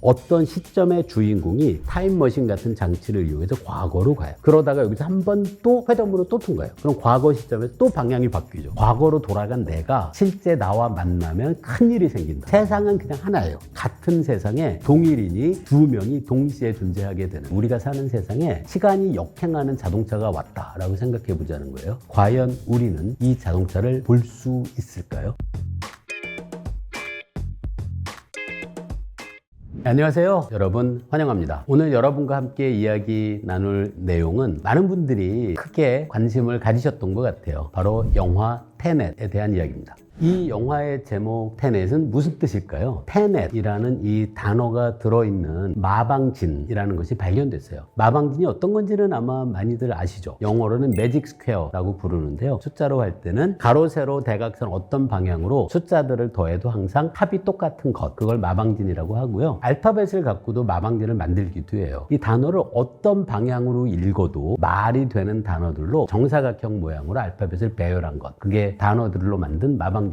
어떤 시점의 주인공이 타임머신 같은 장치를 이용해서 과거로 가요. 그러다가 여기서 한 번 또 회전문으로 또 통과해요. 그럼 과거 시점에서 또 방향이 바뀌죠. 과거로 돌아간 내가 실제 나와 만나면 큰일이 생긴다. 세상은 그냥 하나예요. 같은 세상에 동일인이 두 명이 동시에 존재하게 되는, 우리가 사는 세상에 시간이 역행하는 자동차가 왔다라고 생각해 보자는 거예요. 과연 우리는 이 자동차를 볼 수 있을까요? 안녕하세요, 여러분 환영합니다. 오늘 여러분과 함께 이야기 나눌 내용은 많은 분들이 크게 관심을 가지셨던 것 같아요. 바로 영화 테넷에 대한 이야기입니다. 이 영화의 제목 테넷은 무슨 뜻일까요? 테넷이라는 이 단어가 들어있는 마방진이라는 것이 발견됐어요. 마방진이 어떤 건지는 아마 많이들 아시죠? 영어로는 매직 스퀘어라고 부르는데요. 숫자로 할 때는 가로, 세로, 대각선 어떤 방향으로 숫자들을 더해도 항상 합이 똑같은 것, 그걸 마방진이라고 하고요. 알파벳을 갖고도 마방진을 만들기도 해요. 이 단어를 어떤 방향으로 읽어도 말이 되는 단어들로 정사각형 모양으로 알파벳을 배열한 것, 그게 단어들로 만든 마방진입니다.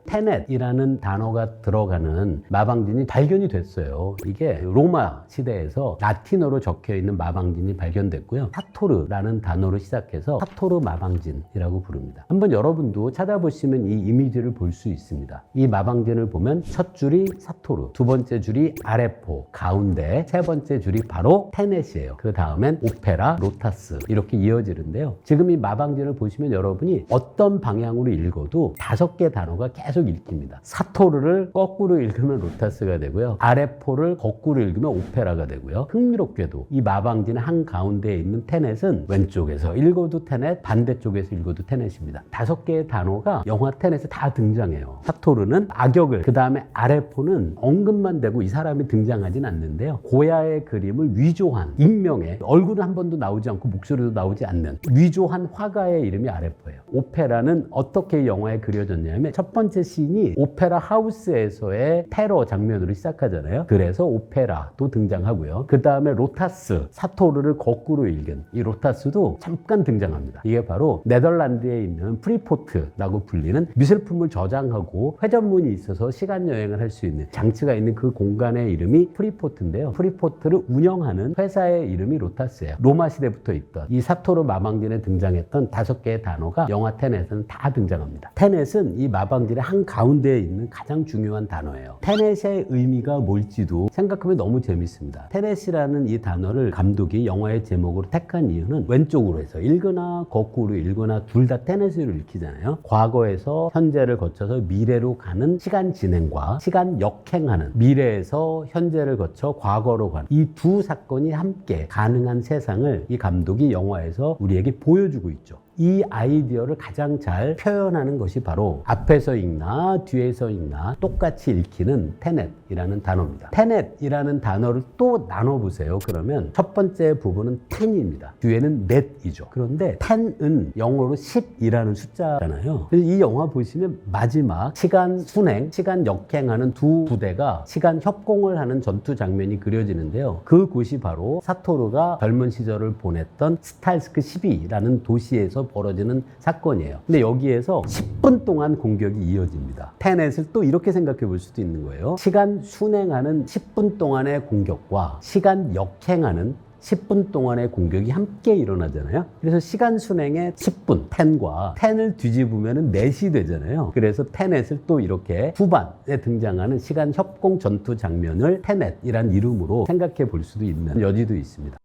테넷이라는 단어가 들어가는 마방진이 발견이 됐어요. 이게 로마 시대에서 라틴어로 적혀 있는 마방진이 발견됐고요. 사토르라는 단어로 시작해서 사토르 마방진이라고 부릅니다. 한번 여러분도 찾아보시면 이 이미지를 볼 수 있습니다. 이 마방진을 보면 첫 줄이 사토르, 두 번째 줄이 아레포, 가운데 세 번째 줄이 바로 테넷이에요. 그 다음엔 오페라, 로타스 이렇게 이어지는데요. 지금 이 마방진을 보시면 여러분이 어떤 방향으로 읽어도 5개 단어가 계속 읽힙니다. 사토르를 거꾸로 읽으면 로타스가 되고요. 아레포를 거꾸로 읽으면 오페라가 되고요. 흥미롭게도 이 마방진 한가운데에 있는 테넷은 왼쪽에서 읽어도 테넷, 반대쪽에서 읽어도 테넷입니다. 5개의 단어가 영화 테넷에 다 등장해요. 사토르는 악역을, 그 다음에 아레포는 언급만 되고 이 사람이 등장하진 않는데요. 고야의 그림을 위조한, 익명의, 얼굴은 한 번도 나오지 않고 목소리도 나오지 않는 위조한 화가의 이름이 아레포예요. 오페라는 어떻게 영화에 그려졌냐면 첫 번째 씬이 오페라 하우스에서의 테러 장면으로 시작하잖아요. 그래서 오페라도 등장하고요. 그 다음에 로타스, 사토르를 거꾸로 읽은 이 로타스도 잠깐 등장합니다. 이게 바로 네덜란드에 있는 프리포트라고 불리는 미술품을 저장하고 회전문이 있어서 시간 여행을 할 수 있는 장치가 있는 그 공간의 이름이 프리포트인데요. 프리포트를 운영하는 회사의 이름이 로타스예요. 로마 시대부터 있던 이 사토르 마방진에 등장했던 5개의 단어가 영화 테넷은 다 등장합니다. 테넷은 이 마방진의 한가운데에 있는 가장 중요한 단어예요. 테넷의 의미가 뭘지도 생각하면 너무 재밌습니다. 테넷이라는 이 단어를 감독이 영화의 제목으로 택한 이유는 왼쪽으로 해서 읽거나 거꾸로 읽거나 둘 다 테넷으로 읽히잖아요. 과거에서 현재를 거쳐서 미래로 가는 시간 진행과 시간 역행하는, 미래에서 현재를 거쳐 과거로 가는 이 두 사건이 함께 가능한 세상을 이 감독이 영화에서 우리에게 보여주고 있죠. 이 아이디어를 가장 잘 표현하는 것이 바로 앞에서 읽나 뒤에서 읽나 똑같이 읽히는 테넷이라는 단어입니다. 테넷이라는 단어를 또 나눠보세요. 그러면 첫 번째 부분은 10입니다. 뒤에는 net이죠. 그런데 10은 영어로 10이라는 숫자잖아요. 그래서 이 영화 보시면 마지막 시간 순행, 시간 역행하는 두 부대가 시간 협공을 하는 전투 장면이 그려지는데요. 그곳이 바로 사토르가 젊은 시절을 보냈던 스탈스크 12라는 도시에서 벌어지는 사건이에요. 근데 여기에서 10분 동안 공격이 이어집니다. 테넷을 또 이렇게 생각해 볼 수도 있는 거예요. 시간 순행하는 10분 동안의 공격과 시간 역행하는 10분 동안의 공격이 함께 일어나잖아요. 그래서 시간 순행의 10분, 10과 10을 뒤집으면 4시 되잖아요. 그래서 테넷을 또 이렇게 후반에 등장하는 시간 협공 전투 장면을 테넷이란 이름으로 생각해 볼 수도 있는 여지도 있습니다.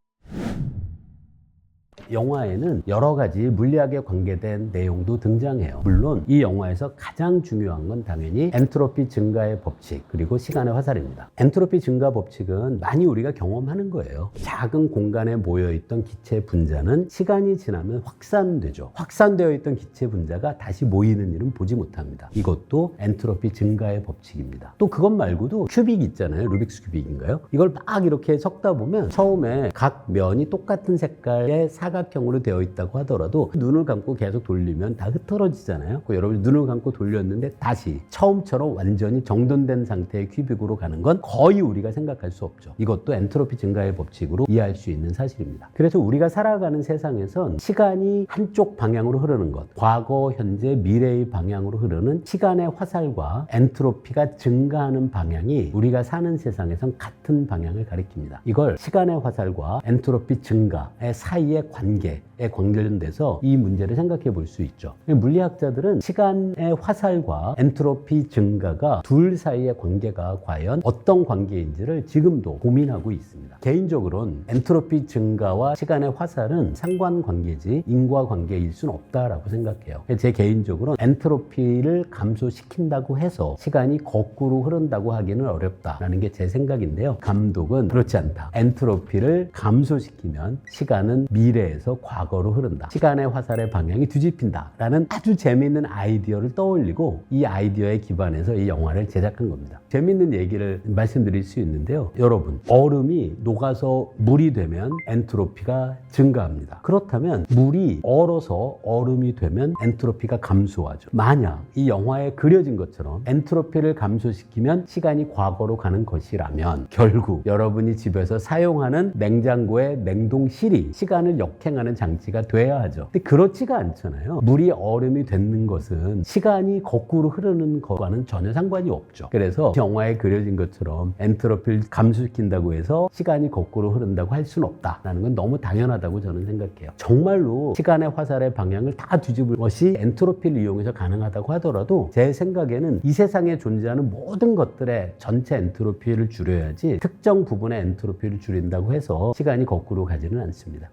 영화에는 여러 가지 물리학에 관계된 내용도 등장해요. 물론 이 영화에서 가장 중요한 건 당연히 엔트로피 증가의 법칙, 그리고 시간의 화살입니다. 엔트로피 증가 법칙은 많이 우리가 경험하는 거예요. 작은 공간에 모여있던 기체 분자는 시간이 지나면 확산되죠. 확산되어 있던 기체 분자가 다시 모이는 일은 보지 못합니다. 이것도 엔트로피 증가의 법칙입니다. 또 그것 말고도 큐빅 있잖아요. 루빅스 큐빅인가요? 이걸 막 이렇게 섞다 보면 처음에 각 면이 똑같은 색깔의 사각 사각형으로 되어 있다고 하더라도 눈을 감고 계속 돌리면 다 흐트러지잖아요. 여러분이 눈을 감고 돌렸는데 다시 처음처럼 완전히 정돈된 상태의 큐빅으로 가는 건 거의 우리가 생각할 수 없죠. 이것도 엔트로피 증가의 법칙으로 이해할 수 있는 사실입니다. 그래서 우리가 살아가는 세상에선 시간이 한쪽 방향으로 흐르는 것, 과거, 현재, 미래의 방향으로 흐르는 시간의 화살과 엔트로피가 증가하는 방향이 우리가 사는 세상에선 같은 방향을 가리킵니다. 이걸 시간의 화살과 엔트로피 증가의 사이의 관계에 관련돼서 이 문제를 생각해 볼 수 있죠. 물리학자들은 시간의 화살과 엔트로피 증가가 둘 사이의 관계가 과연 어떤 관계인지를 지금도 고민하고 있습니다. 개인적으로는 엔트로피 증가와 시간의 화살은 상관관계지 인과관계일 수는 없다라고 생각해요. 제 개인적으로는 엔트로피를 감소시킨다고 해서 시간이 거꾸로 흐른다고 하기는 어렵다라는 게 제 생각인데요. 감독은 그렇지 않다. 엔트로피를 감소시키면 시간은 미래에서 과거로 흐른다. 시간의 화살의 방향이 뒤집힌다라는 아주 재미있는 아이디어를 떠올리고 이 아이디어에 기반해서 이 영화를 제작한 겁니다. 재미있는 얘기를 말씀드릴 수 있는데요. 여러분, 얼음이 녹아서 물이 되면 엔트로피가 증가합니다. 그렇다면 물이 얼어서 얼음이 되면 엔트로피가 감소하죠. 만약 이 영화에 그려진 것처럼 엔트로피를 감소시키면 시간이 과거로 가는 것이라면 결국 여러분이 집에서 사용하는 냉장고의 냉동실이 시간을 역행하는 장치가 돼야 하죠. 근데 그렇지가 않잖아요. 물이 얼음이 되는 것은 시간이 거꾸로 흐르는 것과는 전혀 상관이 없죠. 그래서 영화에 그려진 것처럼 엔트로피를 감소시킨다고 해서 시간이 거꾸로 흐른다고 할 수는 없다라는 건 너무 당연하다고 저는 생각해요. 정말로 시간의 화살의 방향을 다 뒤집을 것이 엔트로피를 이용해서 가능하다고 하더라도 제 생각에는 이 세상에 존재하는 모든 것들의 전체 엔트로피를 줄여야지 특정 부분의 엔트로피를 줄인다고 해서 시간이 거꾸로 가지는 않습니다.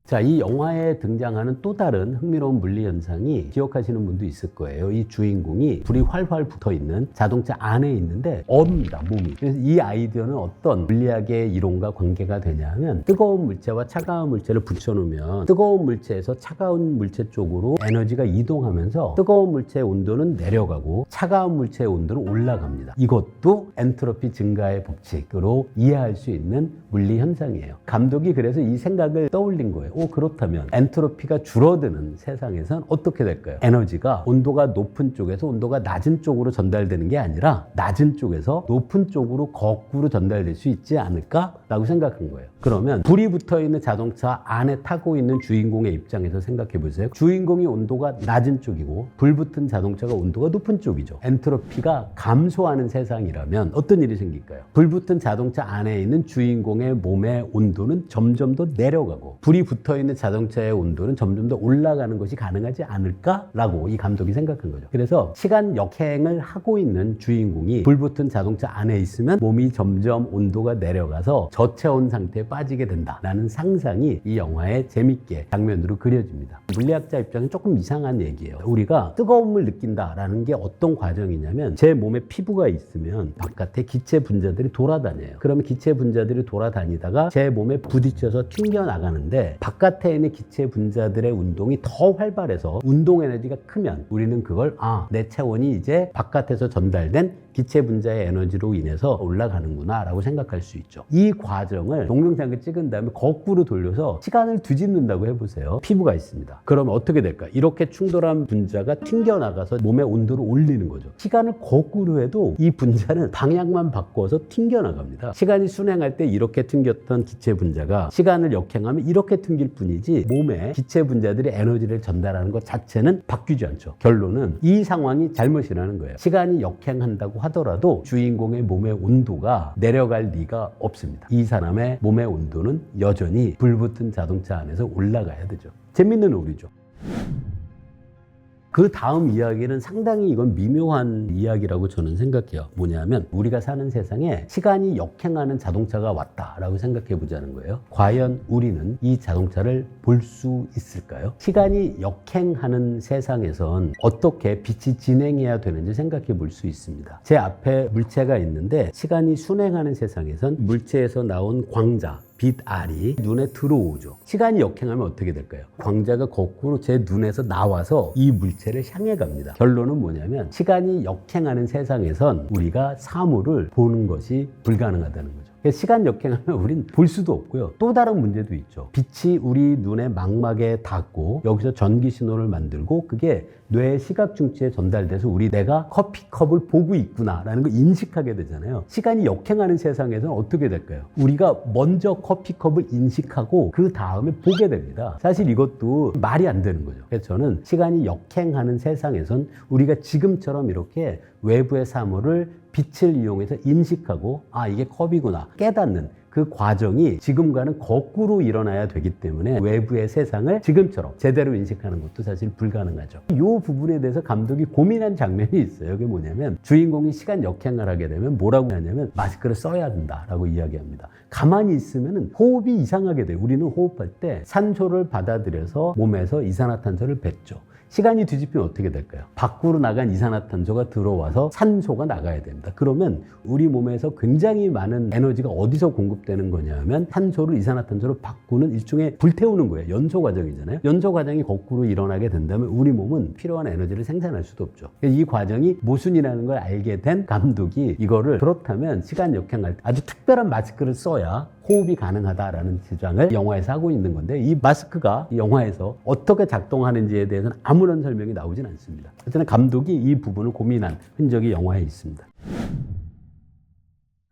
자, 이 영화에 등장하는 또 다른 흥미로운 물리 현상이 기억하시는 분도 있을 거예요. 이 주인공이 불이 활활 붙어 있는 자동차 안에 있는데 얼음입니다, 몸이. 그래서 이 아이디어는 어떤 물리학의 이론과 관계가 되냐면 뜨거운 물체와 차가운 물체를 붙여놓으면 뜨거운 물체에서 차가운 물체 쪽으로 에너지가 이동하면서 뜨거운 물체의 온도는 내려가고 차가운 물체의 온도는 올라갑니다. 이것도 엔트로피 증가의 법칙으로 이해할 수 있는 물리 현상이에요. 감독이 그래서 이 생각을 떠올린 거예요. 그렇다면 엔트로피가 줄어드는 세상에선 어떻게 될까요? 에너지가 온도가 높은 쪽에서 온도가 낮은 쪽으로 전달되는 게 아니라 낮은 쪽에서 높은 쪽으로 거꾸로 전달될 수 있지 않을까라고 생각한 거예요. 그러면 불이 붙어있는 자동차 안에 타고 있는 주인공의 입장에서 생각해 보세요. 주인공이 온도가 낮은 쪽이고 불 붙은 자동차가 온도가 높은 쪽이죠. 엔트로피가 감소하는 세상이라면 어떤 일이 생길까요? 불 붙은 자동차 안에 있는 주인공의 몸의 온도는 점점 더 내려가고 불이 붙어있는 자동차의 온도는 점점 더 올라가는 것이 가능하지 않을까라고 이 감독이 생각한 거죠. 그래서 시간 역행을 하고 있는 주인공이 불 붙은 자동차 안에 있으면 몸이 점점 온도가 내려가서 저체온 상태에 빠지게 된다라는 상상이 이 영화에 재밌게 장면으로 그려집니다. 물리학자 입장은 조금 이상한 얘기예요. 우리가 뜨거움을 느낀다라는 게 어떤 과정이냐면 제 몸에 피부가 있으면 바깥에 기체 분자들이 돌아다녀요. 그러면 기체 분자들이 돌아다니다가 제 몸에 부딪혀서 튕겨나가는데 바깥에 있는 기체 분자들의 운동이 더 활발해서 운동 에너지가 크면 우리는 그걸 내 체온이 이제 바깥에서 전달된 기체 분자의 에너지로 인해서 올라가는구나 라고 생각할 수 있죠. 이 과정을 동영상을 찍은 다음에 거꾸로 돌려서 시간을 뒤집는다고 해보세요. 피부가 있습니다. 그러면 어떻게 될까? 이렇게 충돌한 분자가 튕겨나가서 몸의 온도를 올리는 거죠. 시간을 거꾸로 해도 이 분자는 방향만 바꿔서 튕겨나갑니다. 시간이 순행할 때 이렇게 튕겼던 기체 분자가 시간을 역행하면 이렇게 튕길 뿐이지 몸에 기체 분자들이 에너지를 전달하는 것 자체는 바뀌지 않죠. 결론은 이 상황이 잘못이라는 거예요. 시간이 역행한다고 하더라도 주인공의 몸의 온도가 내려갈 리가 없습니다. 이 사람의 몸의 온도는 여전히 불붙은 자동차 안에서 올라가야 되죠. 재밌는 오류죠. 그 다음 이야기는 상당히 이건 미묘한 이야기라고 저는 생각해요. 뭐냐면 우리가 사는 세상에 시간이 역행하는 자동차가 왔다라고 생각해 보자는 거예요. 과연 우리는 이 자동차를 볼 수 있을까요? 시간이 역행하는 세상에선 어떻게 빛이 진행해야 되는지 생각해 볼 수 있습니다. 제 앞에 물체가 있는데 시간이 순행하는 세상에선 물체에서 나온 광자, 빛알이 눈에 들어오죠. 시간이 역행하면 어떻게 될까요? 광자가 거꾸로 제 눈에서 나와서 이 물체를 향해 갑니다. 결론은 뭐냐면 시간이 역행하는 세상에선 우리가 사물을 보는 것이 불가능하다는 거죠. 시간 역행하면 우린 볼 수도 없고요. 또 다른 문제도 있죠. 빛이 우리 눈의 망막에 닿고 여기서 전기 신호를 만들고 그게 뇌의 시각 중추에 전달돼서 우리 내가 커피컵을 보고 있구나라는 걸 인식하게 되잖아요. 시간이 역행하는 세상에서는 어떻게 될까요? 우리가 먼저 커피컵을 인식하고 그 다음에 보게 됩니다. 사실 이것도 말이 안 되는 거죠. 그래서 저는 시간이 역행하는 세상에선 우리가 지금처럼 이렇게 외부의 사물을 빛을 이용해서 인식하고 아 이게 컵이구나 깨닫는 그 과정이 지금과는 거꾸로 일어나야 되기 때문에 외부의 세상을 지금처럼 제대로 인식하는 것도 사실 불가능하죠. 이 부분에 대해서 감독이 고민한 장면이 있어요. 그게 뭐냐면 주인공이 시간 역행을 하게 되면 뭐라고 하냐면 마스크를 써야 된다라고 이야기합니다. 가만히 있으면 호흡이 이상하게 돼요. 우리는 호흡할 때 산소를 받아들여서 몸에서 이산화탄소를 뱉죠. 시간이 뒤집히면 어떻게 될까요? 밖으로 나간 이산화탄소가 들어와서 산소가 나가야 됩니다. 그러면 우리 몸에서 굉장히 많은 에너지가 어디서 공급되는 거냐면 산소를 이산화탄소로 바꾸는 일종의 불태우는 거예요. 연소 과정이잖아요. 연소 과정이 거꾸로 일어나게 된다면 우리 몸은 필요한 에너지를 생산할 수도 없죠. 이 과정이 모순이라는 걸 알게 된 감독이 이거를 그렇다면 시간 역행할 때 아주 특별한 마스크를 써야 호흡이 가능하다라는 주장을 영화에서 하고 있는 건데 이 마스크가 이 영화에서 어떻게 작동하는지에 대해서는 아무런 설명이 나오진 않습니다. 하여튼 감독이 이 부분을 고민한 흔적이 영화에 있습니다.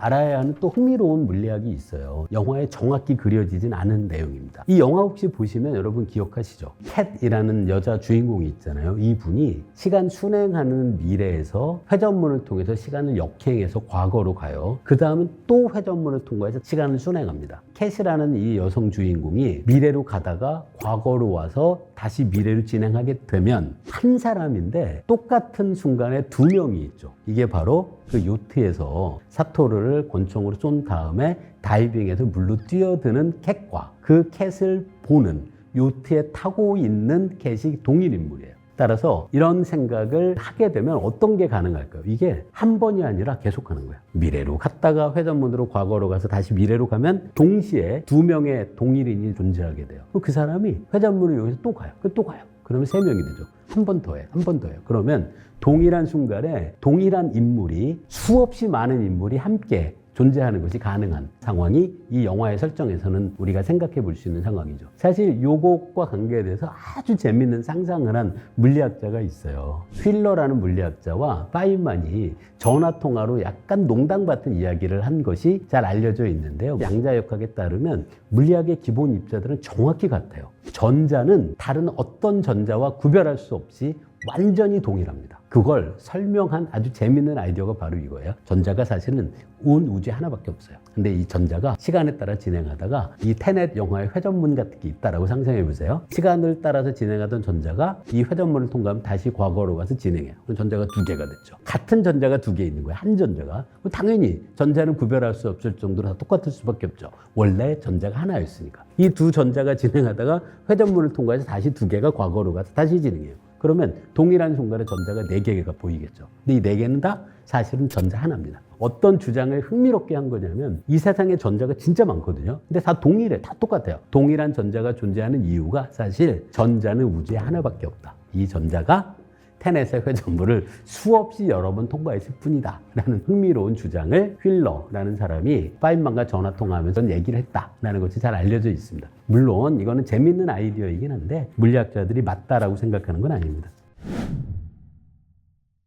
알아야 하는 또 흥미로운 물리학이 있어요. 영화에 정확히 그려지진 않은 내용입니다. 이 영화 혹시 보시면 여러분 기억하시죠? 캣이라는 여자 주인공이 있잖아요. 이분이 시간 순행하는 미래에서 회전문을 통해서 시간을 역행해서 과거로 가요. 그 다음은 또 회전문을 통과해서 시간을 순행합니다. 캣이라는 이 여성 주인공이 미래로 가다가 과거로 와서 다시 미래로 진행하게 되면 한 사람인데 똑같은 순간에 두 명이 있죠. 이게 바로 그 요트에서 사토르를 권총으로 쏜 다음에 다이빙해서 물로 뛰어드는 캣과 그 캣을 보는 요트에 타고 있는 캣이 동일 인물이에요. 따라서 이런 생각을 하게 되면 어떤 게 가능할까요? 이게 한 번이 아니라 계속 하는 거예요. 미래로 갔다가 회전문으로 과거로 가서 다시 미래로 가면 동시에 두 명의 동일인이 존재하게 돼요. 그 사람이 회전문을 이용해서 또 가요. 또 가요. 그러면 세 명이 되죠. 한 번 더 해. 한 번 더 해요. 그러면 동일한 순간에 동일한 인물이 수없이 많은 인물이 함께 존재하는 것이 가능한 상황이 이 영화의 설정에서는 우리가 생각해 볼 수 있는 상황이죠. 사실 요것과 관계에 대해서 아주 재밌는 상상을 한 물리학자가 있어요. 휠러라는 물리학자와 파인만이 전화통화로 약간 농담 같은 이야기를 한 것이 잘 알려져 있는데요. 양자역학에 따르면 물리학의 기본 입자들은 정확히 같아요. 전자는 다른 어떤 전자와 구별할 수 없이 완전히 동일합니다. 그걸 설명한 아주 재밌는 아이디어가 바로 이거예요. 전자가 사실은 온 우주에 하나밖에 없어요. 근데 이 전자가 시간에 따라 진행하다가 이 테넷 영화의 회전문 같은 게 있다라고 상상해 보세요. 시간을 따라서 진행하던 전자가 이 회전문을 통과하면 다시 과거로 가서 진행해요. 그럼 전자가 두 개가 됐죠. 같은 전자가 두 개 있는 거예요. 한 전자가. 당연히 전자는 구별할 수 없을 정도로 다 똑같을 수밖에 없죠. 원래 전자가 하나였으니까. 이 두 전자가 진행하다가 회전문을 통과해서 다시 두 개가 과거로 가서 다시 진행해요. 그러면 동일한 순간에 전자가 4개가 보이겠죠. 근데 이 4개는 다 사실은 전자 하나입니다. 어떤 주장을 흥미롭게 한 거냐면 이 세상에 전자가 진짜 많거든요. 근데 다 동일해. 다 똑같아요. 동일한 전자가 존재하는 이유가 사실 전자는 우주에 하나밖에 없다. 이 전자가 테넷의 회전문을 수없이 여러 번 통과했을 뿐이다 라는 흥미로운 주장을 휠러라는 사람이 파인만과 전화통화하면서 얘기를 했다라는 것이 잘 알려져 있습니다. 물론 이거는 재밌는 아이디어이긴 한데 물리학자들이 맞다라고 생각하는 건 아닙니다.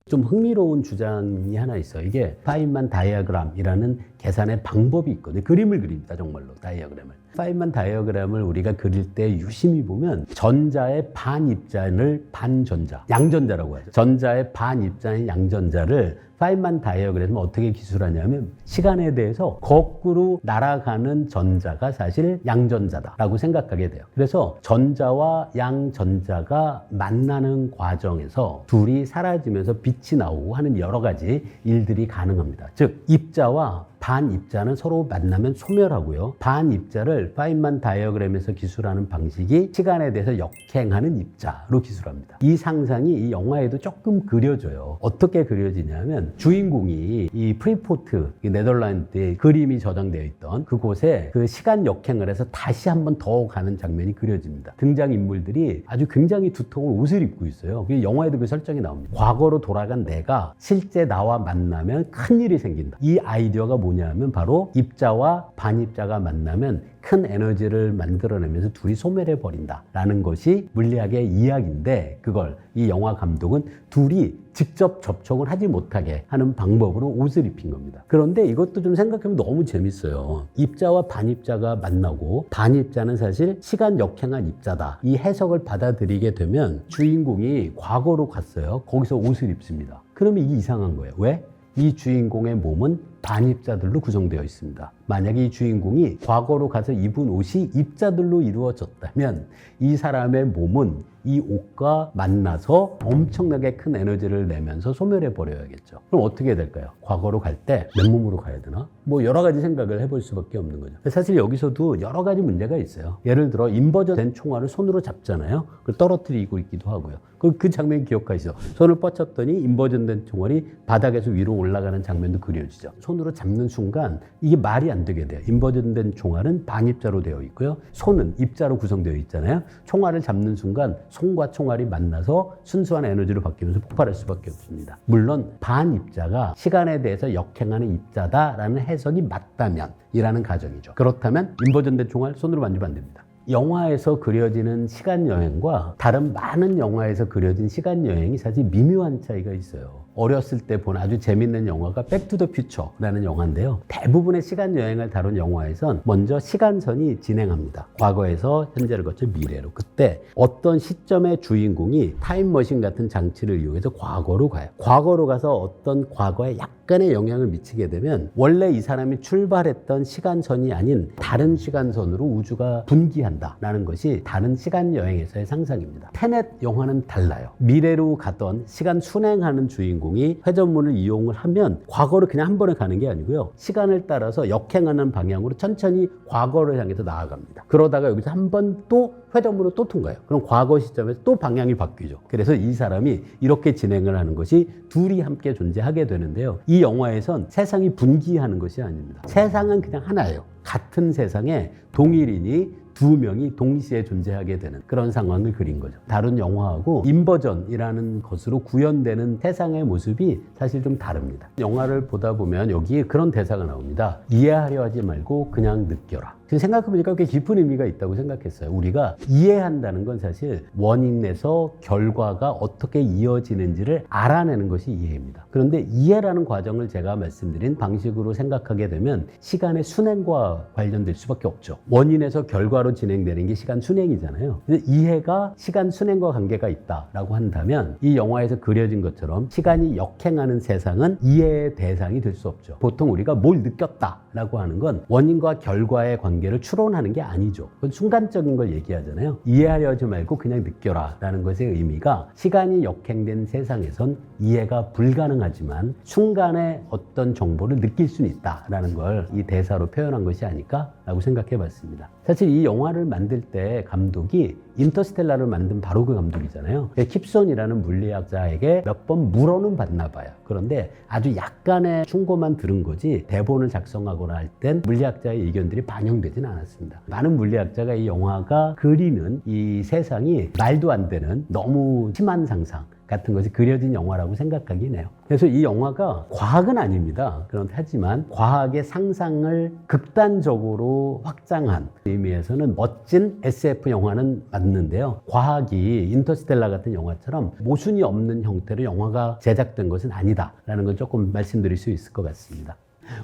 좀 흥미로운 주장이 하나 있어요. 이게 파인만 다이어그램이라는 계산의 방법이 있거든요. 그림을 그립니다. 정말로 다이어그램을. 파인만 다이어그램을 우리가 그릴 때 유심히 보면 전자의 반입자를 반전자, 양전자라고 하죠. 전자의 반입자인 양전자를 파인만 다이어그램은 어떻게 기술하냐면 시간에 대해서 거꾸로 날아가는 전자가 사실 양전자다라고 생각하게 돼요. 그래서 전자와 양전자가 만나는 과정에서 둘이 사라지면서 빛이 나오고 하는 여러 가지 일들이 가능합니다. 즉 입자와 반입자는 서로 만나면 소멸하고요. 반입자를 파인만 다이어그램에서 기술하는 방식이 시간에 대해서 역행하는 입자로 기술합니다. 이 상상이 이 영화에도 조금 그려져요. 어떻게 그려지냐면 주인공이 이 프리포트, 네덜란드에 그림이 저장되어 있던 그곳에 그 시간 역행을 해서 다시 한 번 더 가는 장면이 그려집니다. 등장인물들이 아주 굉장히 두터운 옷을 입고 있어요. 영화에도 그 설정이 나옵니다. 과거로 돌아간 내가 실제 나와 만나면 큰일이 생긴다. 이 아이디어가 뭐냐 하면 바로 입자와 반입자가 만나면 큰 에너지를 만들어내면서 둘이 소멸해 버린다라는 것이 물리학의 이야기인데, 그걸 이 영화 감독은 둘이 직접 접촉을 하지 못하게 하는 방법으로 옷을 입힌 겁니다. 그런데 이것도 좀 생각하면 너무 재밌어요. 입자와 반입자가 만나고, 반입자는 사실 시간 역행한 입자다, 이 해석을 받아들이게 되면 주인공이 과거로 갔어요. 거기서 옷을 입습니다. 그러면 이게 이상한 거예요. 왜? 이 주인공의 몸은 반입자들로 구성되어 있습니다. 만약에 이 주인공이 과거로 가서 입은 옷이 입자들로 이루어졌다면 이 사람의 몸은 이 옷과 만나서 엄청나게 큰 에너지를 내면서 소멸해 버려야겠죠. 그럼 어떻게 될까요? 과거로 갈 때 맨몸으로 가야 되나? 뭐 여러 가지 생각을 해볼 수밖에 없는 거죠. 사실 여기서도 여러 가지 문제가 있어요. 예를 들어 인버전 된 총알을 손으로 잡잖아요. 그걸 떨어뜨리고 있기도 하고요. 그 장면 기억하시죠? 손을 뻗쳤더니 인버전된 총알이 바닥에서 위로 올라가는 장면도 그려지죠. 손으로 잡는 순간 이게 말이 안 되게 돼요. 인버전된 총알은 반입자로 되어 있고요. 손은 입자로 구성되어 있잖아요. 총알을 잡는 순간 손과 총알이 만나서 순수한 에너지로 바뀌면서 폭발할 수밖에 없습니다. 물론 반입자가 시간에 대해서 역행하는 입자다라는 해석이 맞다면 이라는 가정이죠. 그렇다면 인버전된 총알 손으로 만지면 안 됩니다. 영화에서 그려지는 시간여행과 다른 많은 영화에서 그려진 시간여행이 사실 미묘한 차이가 있어요. 어렸을 때 본 아주 재밌는 영화가 백투더퓨처라는 영화인데요. 대부분의 시간여행을 다룬 영화에선 먼저 시간선이 진행합니다. 과거에서 현재를 거쳐 미래로. 그때 어떤 시점의 주인공이 타임머신 같은 장치를 이용해서 과거로 가요. 과거로 가서 어떤 과거에 약간의 영향을 미치게 되면 원래 이 사람이 출발했던 시간선이 아닌 다른 시간선으로 우주가 분기한다라는 것이 다른 시간여행에서의 상상입니다. 테넷 영화는 달라요. 미래로 가던 시간 순행하는 주인공이 회전문을 이용을 하면 과거로 그냥 한 번에 가는 게 아니고요. 시간을 따라서 역행하는 방향으로 천천히 과거를 향해서 나아갑니다. 그러다가 여기서 한 번 또 회전문으로 또 통과해요. 그럼 과거 시점에서 또 방향이 바뀌죠. 그래서 이 사람이 이렇게 진행을 하는 것이 둘이 함께 존재하게 되는데요. 이 영화에선 세상이 분기하는 것이 아닙니다. 세상은 그냥 하나예요. 같은 세상에 동일인이 두 명이 동시에 존재하게 되는 그런 상황을 그린 거죠. 다른 영화하고 인버전이라는 것으로 구현되는 세상의 모습이 사실 좀 다릅니다. 영화를 보다 보면 여기에 그런 대사가 나옵니다. 이해하려 하지 말고 그냥 느껴라. 지금 생각해보니까 꽤 깊은 의미가 있다고 생각했어요. 우리가 이해한다는 건 사실 원인에서 결과가 어떻게 이어지는지를 알아내는 것이 이해입니다. 그런데 이해라는 과정을 제가 말씀드린 방식으로 생각하게 되면 시간의 순행과 관련될 수밖에 없죠. 원인에서 결과로 진행되는 게 시간 순행이잖아요. 근데 이해가 시간 순행과 관계가 있다라고 한다면 이 영화에서 그려진 것처럼 시간이 역행하는 세상은 이해의 대상이 될 수 없죠. 보통 우리가 뭘 느꼈다라고 하는 건 원인과 결과의 관계를 추론하는 게 아니죠. 그건 순간적인 걸 얘기하잖아요. 이해하려 하지 말고 그냥 느껴라 라는 것의 의미가 시간이 역행된 세상에선 이해가 불가능하지만 순간에 어떤 정보를 느낄 수는 있다라는 걸 이 대사로 표현한 것이 아닐까 라고 생각해 봤습니다. 사실 이 영화를 만들 때 감독이 인터스텔라를 만든 바로 그 감독이잖아요. 킵손이라는 물리학자에게 몇 번 물어는 봤나 봐요. 그런데 아주 약간의 충고만 들은 거지 대본을 작성하거나 할 땐 물리학자의 의견들이 반영되진 않았습니다. 많은 물리학자가 이 영화가 그리는 이 세상이 말도 안 되는 너무 심한 상상 같은 것이 그려진 영화라고 생각하긴 해요. 그래서 이 영화가 과학은 아닙니다. 하지만 과학의 상상을 극단적으로 확장한 의미에서는 멋진 SF 영화는 맞는데요. 과학이 인터스텔라 같은 영화처럼 모순이 없는 형태로 영화가 제작된 것은 아니다라는 걸 조금 말씀드릴 수 있을 것 같습니다.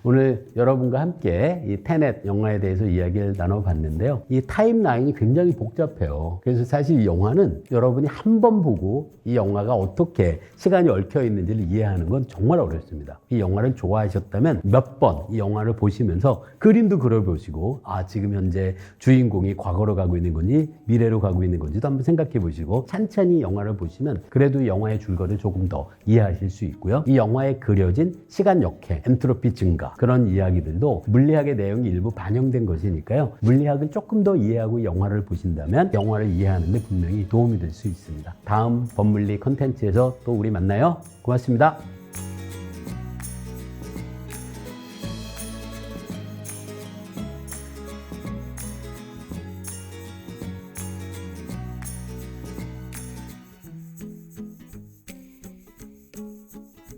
오늘 여러분과 함께 이 테넷 영화에 대해서 이야기를 나눠봤는데요. 이 타임라인이 굉장히 복잡해요. 그래서 사실 이 영화는 여러분이 한 번 보고 이 영화가 어떻게 시간이 얽혀 있는지를 이해하는 건 정말 어렵습니다. 이 영화를 좋아하셨다면 몇 번 이 영화를 보시면서 그림도 그려보시고 지금 현재 주인공이 과거로 가고 있는 건지 미래로 가고 있는 건지도 한번 생각해 보시고 천천히 영화를 보시면 그래도 영화의 줄거리를 조금 더 이해하실 수 있고요. 이 영화에 그려진 시간 역행, 엔트로피 증가 그런 이야기들도 물리학의 내용이 일부 반영된 것이니까요. 물리학을 조금 더 이해하고 영화를 보신다면 영화를 이해하는 데 분명히 도움이 될 수 있습니다. 다음 법물리 컨텐츠에서 또 우리 만나요. 고맙습니다.